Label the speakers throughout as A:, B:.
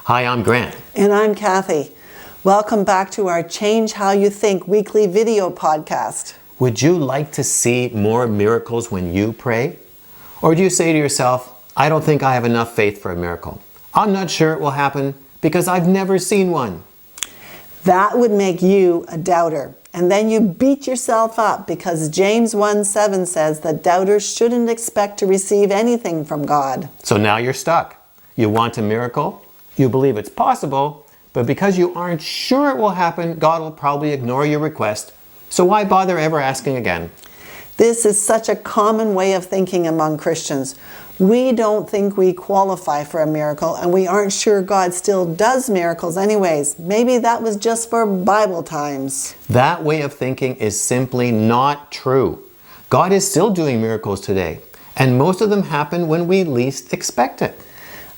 A: Hi, I'm Grant.
B: And I'm Kathy. Welcome back to our Change How You Think weekly video podcast.
A: Would you like to see more miracles when you pray? Or do you say to yourself, I don't think I have enough faith for a miracle. I'm not sure it will happen because I've never seen one.
B: That would make you a doubter. And then you beat yourself up because James 1:7 says that doubters shouldn't expect to receive anything from God.
A: So now you're stuck. You want a miracle, you believe it's possible, but because you aren't sure it will happen, God will probably ignore your request. So why bother ever asking again?
B: This is such a common way of thinking among Christians. We don't think we qualify for a miracle, and we aren't sure God still does miracles anyways. Maybe that was just for Bible times.
A: That way of thinking is simply not true. God is still doing miracles today, and most of them happen when we least expect it.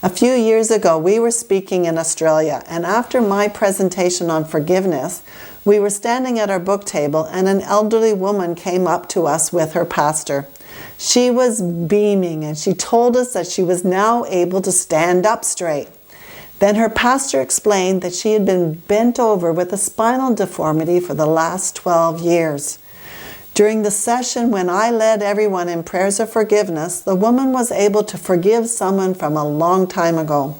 B: A few years ago, we were speaking in Australia, and after my presentation on forgiveness, we were standing at our book table, and an elderly woman came up to us with her pastor. She was beaming, and she told us that she was now able to stand up straight. Then her pastor explained that she had been bent over with a spinal deformity for the last 12 years. During the session when I led everyone in prayers of forgiveness, the woman was able to forgive someone from a long time ago.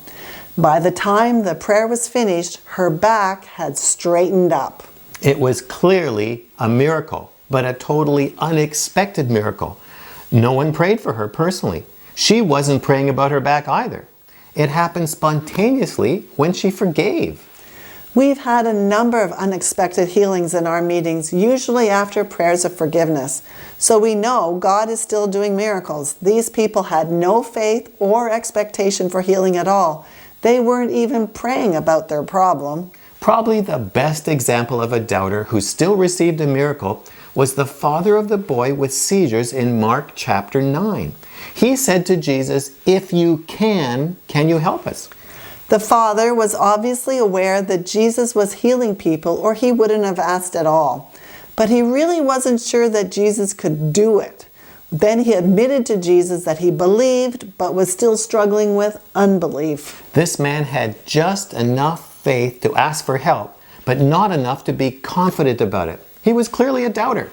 B: By the time the prayer was finished, her back had straightened up.
A: It was clearly a miracle, but a totally unexpected miracle. No one prayed for her personally. She wasn't praying about her back either. It happened spontaneously when she forgave.
B: We've had a number of unexpected healings in our meetings, usually after prayers of forgiveness. So we know God is still doing miracles. These people had no faith or expectation for healing at all. They weren't even praying about their problem.
A: Probably the best example of a doubter who still received a miracle was the father of the boy with seizures in Mark chapter 9. He said to Jesus, "If you can you help us?"
B: The father was obviously aware that Jesus was healing people, or he wouldn't have asked at all. But he really wasn't sure that Jesus could do it. Then he admitted to Jesus that he believed, but was still struggling with unbelief.
A: This man had just enough faith to ask for help, but not enough to be confident about it. He was clearly a doubter.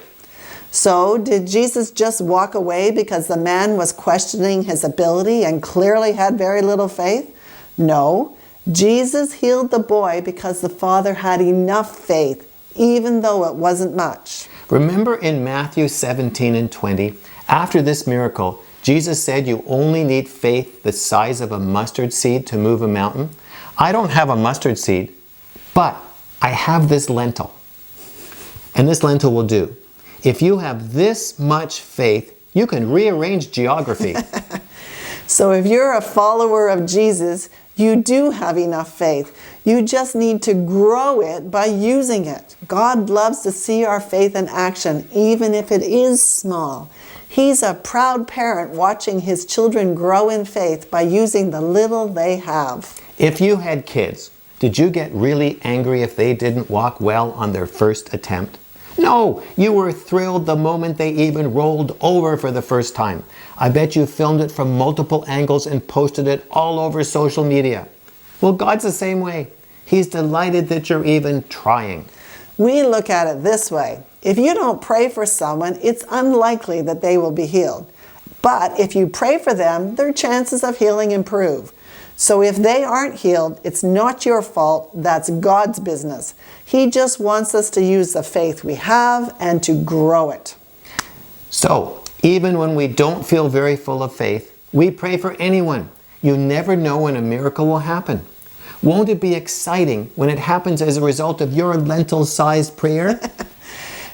B: So, did Jesus just walk away because the man was questioning his ability and clearly had very little faith? No. Jesus healed the boy because the father had enough faith, even though it wasn't much.
A: Remember in Matthew 17 and 20, after this miracle, Jesus said you only need faith the size of a mustard seed to move a mountain. I don't have a mustard seed, but I have this lentil. And this lentil will do. If you have this much faith, you can rearrange geography.
B: So if you're a follower of Jesus, you do have enough faith. You just need to grow it by using it. God loves to see our faith in action, even if it is small. He's a proud parent watching his children grow in faith by using the little they have.
A: If you had kids, did you get really angry if they didn't walk well on their first attempt? No, you were thrilled the moment they even rolled over for the first time. I bet you filmed it from multiple angles and posted it all over social media. Well, God's the same way. He's delighted that you're even trying.
B: We look at it this way. If you don't pray for someone, it's unlikely that they will be healed. But if you pray for them, their chances of healing improve. So if they aren't healed, it's not your fault. That's God's business. He just wants us to use the faith we have and to grow it.
A: So, even when we don't feel very full of faith, we pray for anyone. You never know when a miracle will happen. Won't it be exciting when it happens as a result of your lentil-sized prayer?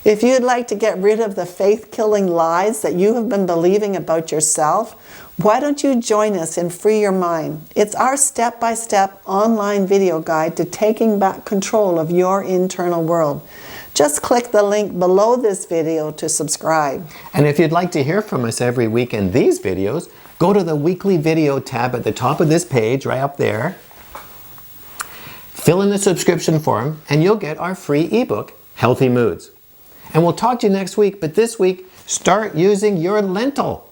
B: If you'd like to get rid of the faith-killing lies that you have been believing about yourself, why don't you join us in Free Your Mind? It's our step-by-step online video guide to taking back control of your internal world. Just click the link below this video to subscribe.
A: And if you'd like to hear from us every week in these videos, go to the weekly video tab at the top of this page, right up there. Fill in the subscription form and you'll get our free ebook, Healthy Moods. And we'll talk to you next week, but this week, start using your lentil.